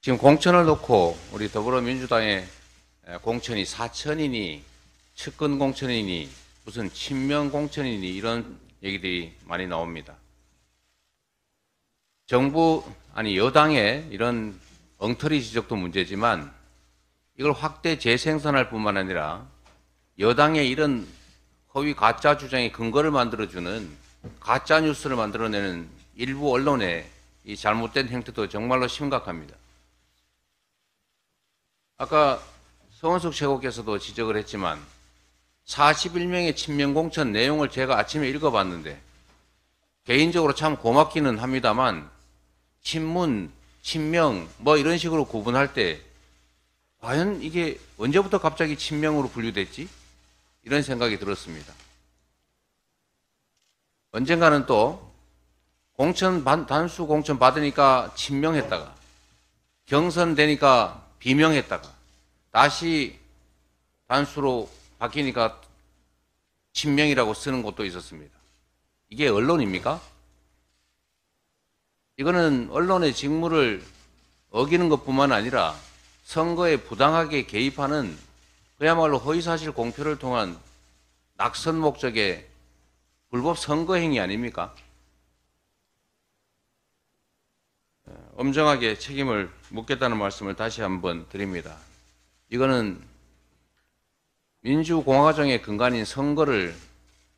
지금 공천을 놓고 우리 더불어민주당의 공천이 사천이니 측근 공천이니 무슨 친명 공천이니 이런 얘기들이 많이 나옵니다. 정부 아니 여당의 이런 엉터리 지적도 문제지만 이걸 확대 재생산할 뿐만 아니라 여당의 이런 허위 가짜 주장의 근거를 만들어주는 가짜 뉴스를 만들어내는 일부 언론의 이 잘못된 행태도 정말로 심각합니다. 아까 서원석 최고께서도 지적을 했지만 41명의 친명 공천 내용을 제가 아침에 읽어봤는데 개인적으로 참 고맙기는 합니다만 친문, 친명 뭐 이런 식으로 구분할 때 과연 이게 언제부터 갑자기 친명으로 분류됐지? 이런 생각이 들었습니다. 언젠가는 또 단수 공천 받으니까 친명했다가 경선 되니까 비명했다가 다시 단수로 바뀌니까 친명이라고 쓰는 곳도 있었습니다. 이게 언론입니까? 이거는 언론의 직무를 어기는 것뿐만 아니라 선거에 부당하게 개입하는 그야말로 허위사실 공표를 통한 낙선 목적의 불법 선거 행위 아닙니까? 엄정하게 책임을 묻겠다는 말씀을 다시 한번 드립니다. 이거는 민주공화정의 근간인 선거를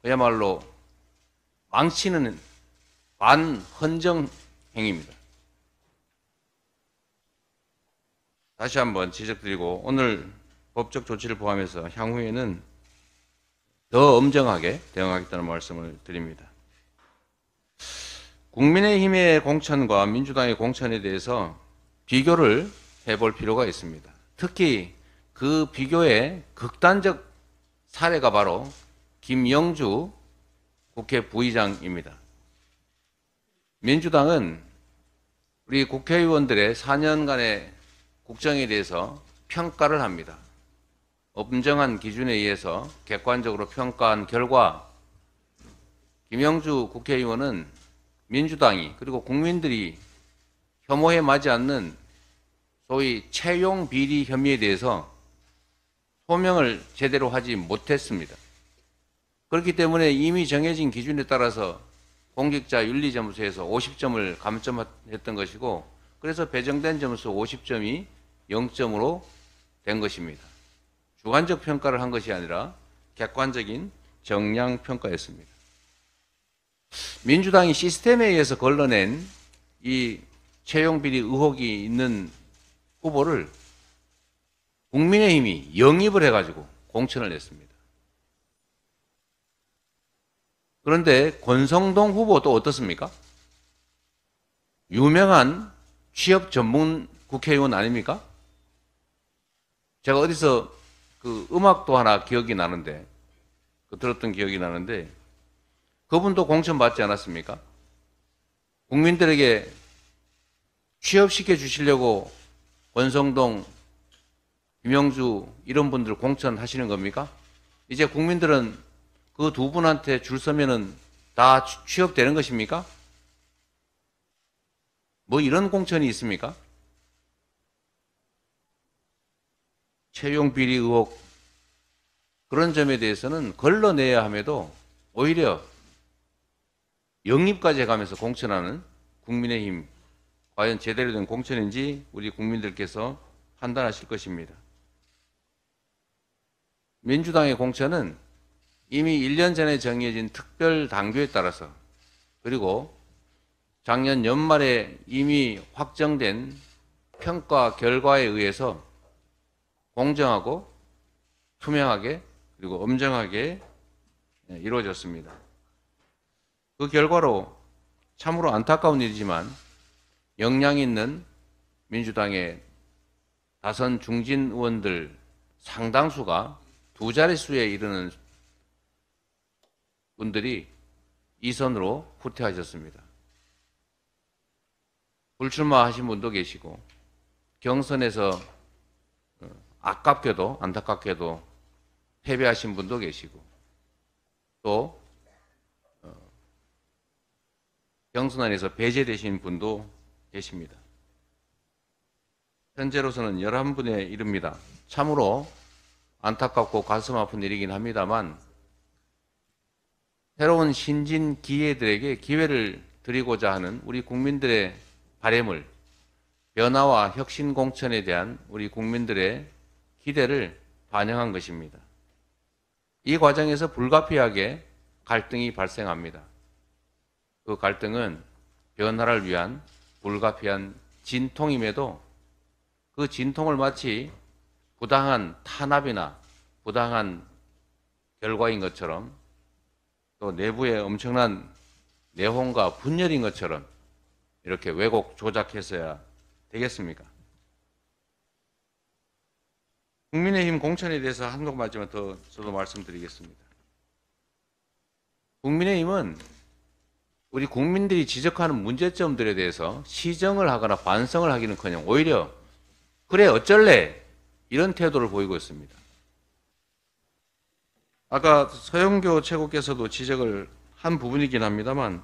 그야말로 망치는 반헌정 행위입니다. 다시 한번 지적드리고 오늘 법적 조치를 포함해서 향후에는 더 엄정하게 대응하겠다는 말씀을 드립니다. 국민의힘의 공천과 민주당의 공천에 대해서 비교를 해볼 필요가 있습니다. 특히 그 비교의 극단적 사례가 바로 김영주 국회 부의장입니다. 민주당은 우리 국회의원들의 4년간의 국정에 대해서 평가를 합니다. 엄정한 기준에 의해서 객관적으로 평가한 결과 김영주 국회의원은 민주당이 그리고 국민들이 혐오에 맞지 않는 소위 채용 비리 혐의에 대해서 소명을 제대로 하지 못했습니다. 그렇기 때문에 이미 정해진 기준에 따라서 공직자 윤리점수에서 50점을 감점했던 것이고 그래서 배정된 점수 50점이 0점으로 된 것입니다. 주관적 평가를 한 것이 아니라 객관적인 정량 평가였습니다. 민주당이 시스템에 의해서 걸러낸 이 채용 비리 의혹이 있는 후보를 국민의힘이 영입을 해가지고 공천을 냈습니다. 그런데 권성동 후보도 어떻습니까? 유명한 취업 전문 국회의원 아닙니까? 제가 어디서 그 음악도 하나 기억이 나는데, 들었던 기억이 나는데, 그분도 공천 받지 않았습니까? 국민들에게 취업시켜 주시려고 권성동, 김영주 이런 분들 공천하시는 겁니까? 이제 국민들은 그 두 분한테 줄 서면은 다 취업되는 것입니까? 뭐 이런 공천이 있습니까? 채용 비리 의혹 그런 점에 대해서는 걸러내야 함에도 오히려 영입까지 해가면서 공천하는 국민의힘 과연 제대로 된 공천인지 우리 국민들께서 판단하실 것입니다. 민주당의 공천은 이미 1년 전에 정해진 특별 당규에 따라서 그리고 작년 연말에 이미 확정된 평가 결과에 의해서 공정하고 투명하게 그리고 엄정하게 이루어졌습니다. 그 결과로 참으로 안타까운 일이지만 역량 있는 민주당의 다선 중진 의원들 상당수가 두 자릿수에 이르는 분들이 이선으로 후퇴하셨습니다. 불출마하신 분도 계시고 경선에서 아깝게도 안타깝게도 패배하신 분도 계시고 또 경선 안에서 배제되신 분도 계십니다. 현재로서는 11분에 이릅니다. 참으로 안타깝고 가슴 아픈 일이긴 합니다만 새로운 신진 기회들에게 기회를 드리고자 하는 우리 국민들의 바램을, 변화와 혁신 공천에 대한 우리 국민들의 기대를 반영한 것입니다. 이 과정에서 불가피하게 갈등이 발생합니다. 그 갈등은 변화를 위한 불가피한 진통임에도 그 진통을 마치 부당한 탄압이나 부당한 결과인 것처럼 또 내부에 엄청난 내홍과 분열인 것처럼 이렇게 왜곡 조작해서야 되겠습니까? 국민의힘 공천에 대해서 한두 마디만 더 저도 말씀드리겠습니다. 국민의힘은 우리 국민들이 지적하는 문제점들에 대해서 시정을 하거나 반성을 하기는커녕 오히려 그래 어쩔래 이런 태도를 보이고 있습니다. 아까 서영교 최고께서도 지적을 한 부분이긴 합니다만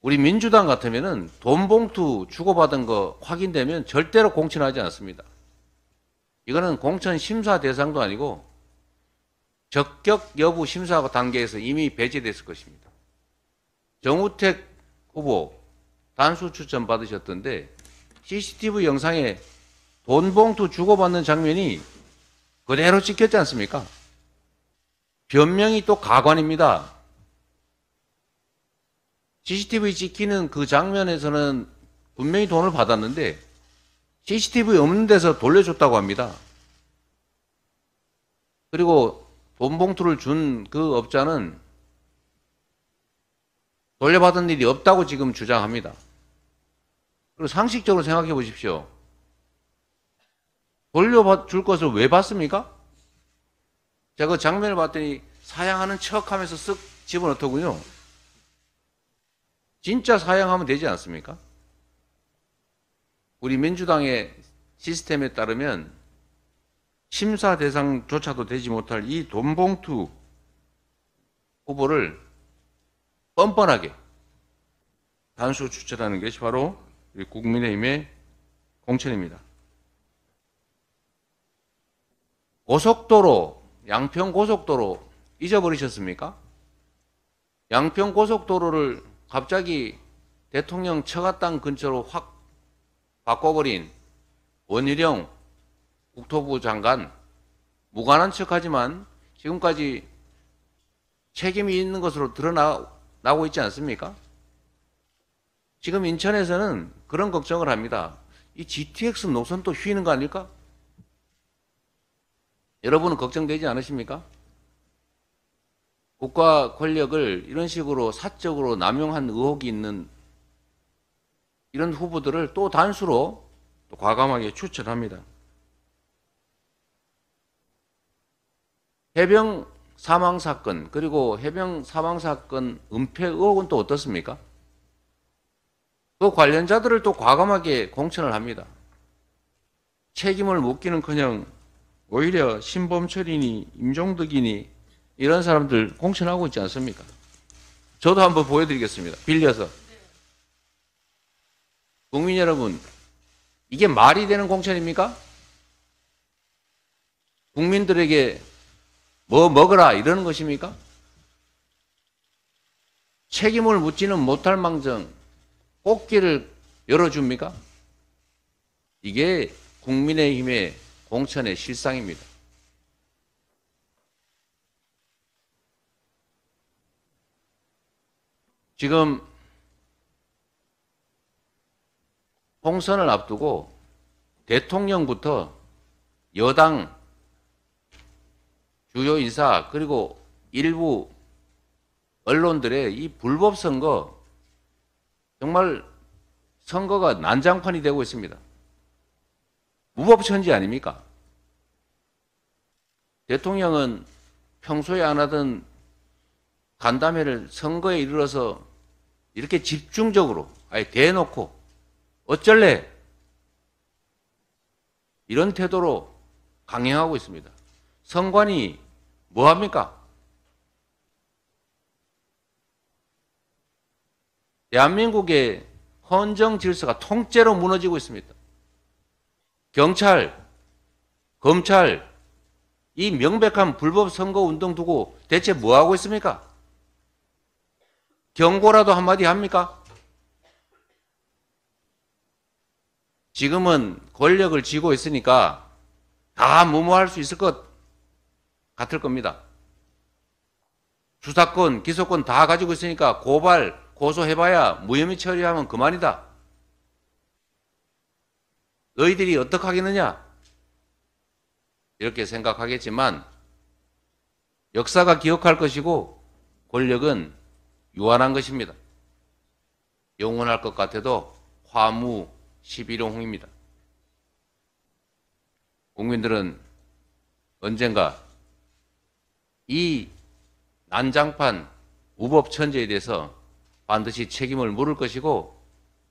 우리 민주당 같으면은 돈 봉투 주고받은 거 확인되면 절대로 공천하지 않습니다. 이거는 공천 심사 대상도 아니고 적격 여부 심사 단계에서 이미 배제됐을 것입니다. 정우택 후보 단수 추천 받으셨던데 CCTV 영상에 돈 봉투 주고받는 장면이 그대로 찍혔지 않습니까? 변명이 또 가관입니다. CCTV 찍히는 그 장면에서는 분명히 돈을 받았는데 CCTV 없는 데서 돌려줬다고 합니다. 그리고 돈 봉투를 준 그 업자는 돌려받은 일이 없다고 지금 주장합니다. 그리고 상식적으로 생각해 보십시오. 돌려줄 것을 왜 받습니까? 제가 그 장면을 봤더니 사양하는 척 하면서 쓱 집어넣더군요. 진짜 사양하면 되지 않습니까? 우리 민주당의 시스템에 따르면 심사 대상조차도 되지 못할 이 돈봉투 후보를 뻔뻔하게 단수 추천하는 것이 바로 우리 국민의힘의 공천입니다. 고속도로, 양평고속도로 잊어버리셨습니까? 양평고속도로를 갑자기 대통령 처가 땅 근처로 확 바꿔버린 원희룡 국토부 장관, 무관한 척하지만 지금까지 책임이 있는 것으로 드러나고 있지 않습니까? 지금 인천에서는 그런 걱정을 합니다. 이 GTX 노선 또 휘는 거 아닐까? 여러분은 걱정되지 않으십니까? 국가 권력을 이런 식으로 사적으로 남용한 의혹이 있는 이런 후보들을 또 단수로 또 과감하게 추천합니다. 해병 사망사건 그리고 해병 사망사건 은폐 의혹은 또 어떻습니까? 그 관련자들을 또 과감하게 공천을 합니다. 책임을 묻기는커녕 오히려 신범철이니 임종덕이니 이런 사람들 공천하고 있지 않습니까? 저도 한번 보여드리겠습니다. 빌려서. 국민 여러분, 이게 말이 되는 공천입니까? 국민들에게 뭐 먹으라 이러는 것입니까? 책임을 묻지는 못할 망정 꽃길을 열어줍니까? 이게 국민의힘의 공천의 실상입니다. 지금 총선을 앞두고 대통령부터 여당 주요 인사 그리고 일부 언론들의 이 불법 선거 정말 선거가 난장판이 되고 있습니다. 무법천지 아닙니까? 대통령은 평소에 안 하던 간담회를 선거에 이르러서 이렇게 집중적으로 아예 대놓고 어쩔래? 이런 태도로 강행하고 있습니다. 선관위 뭐합니까? 대한민국의 헌정 질서가 통째로 무너지고 있습니다. 경찰, 검찰, 이 명백한 불법 선거 운동 두고 대체 뭐 하고 있습니까? 경고라도 한마디 합니까? 지금은 권력을 쥐고 있으니까 다 무모할 수 있을 것 같을 겁니다. 수사권, 기소권 다 가지고 있으니까 고발, 고소해봐야 무혐의 처리하면 그만이다. 너희들이 어떻게 하겠느냐? 이렇게 생각하겠지만 역사가 기억할 것이고 권력은 유한한 것입니다. 영원할 것 같아도 화무 11호홍입니다. 국민들은 언젠가 이 난장판 우법천재에 대해서 반드시 책임을 물을 것이고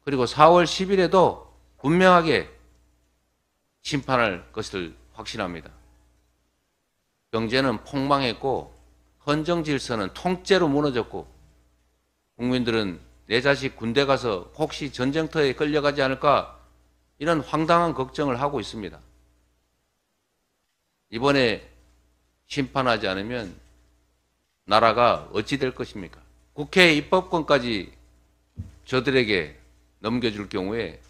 그리고 4월 10일에도 분명하게 심판할 것을 확신합니다. 경제는 폭망했고 헌정질서는 통째로 무너졌고 국민들은 내 자식 군대 가서 혹시 전쟁터에 끌려가지 않을까 이런 황당한 걱정을 하고 있습니다. 이번에 심판하지 않으면 나라가 어찌 될 것입니까? 국회 입법권까지 저들에게 넘겨줄 경우에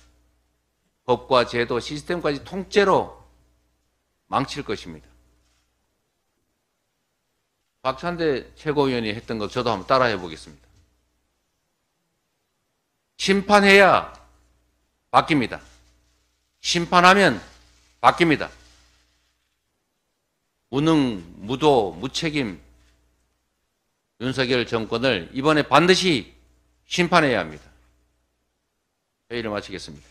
법과 제도, 시스템까지 통째로 망칠 것입니다. 박찬대 최고위원이 했던 것 저도 한번 따라해 보겠습니다. 심판해야 바뀝니다. 심판하면 바뀝니다. 무능, 무도, 무책임 윤석열 정권을 이번에 반드시 심판해야 합니다. 회의를 마치겠습니다.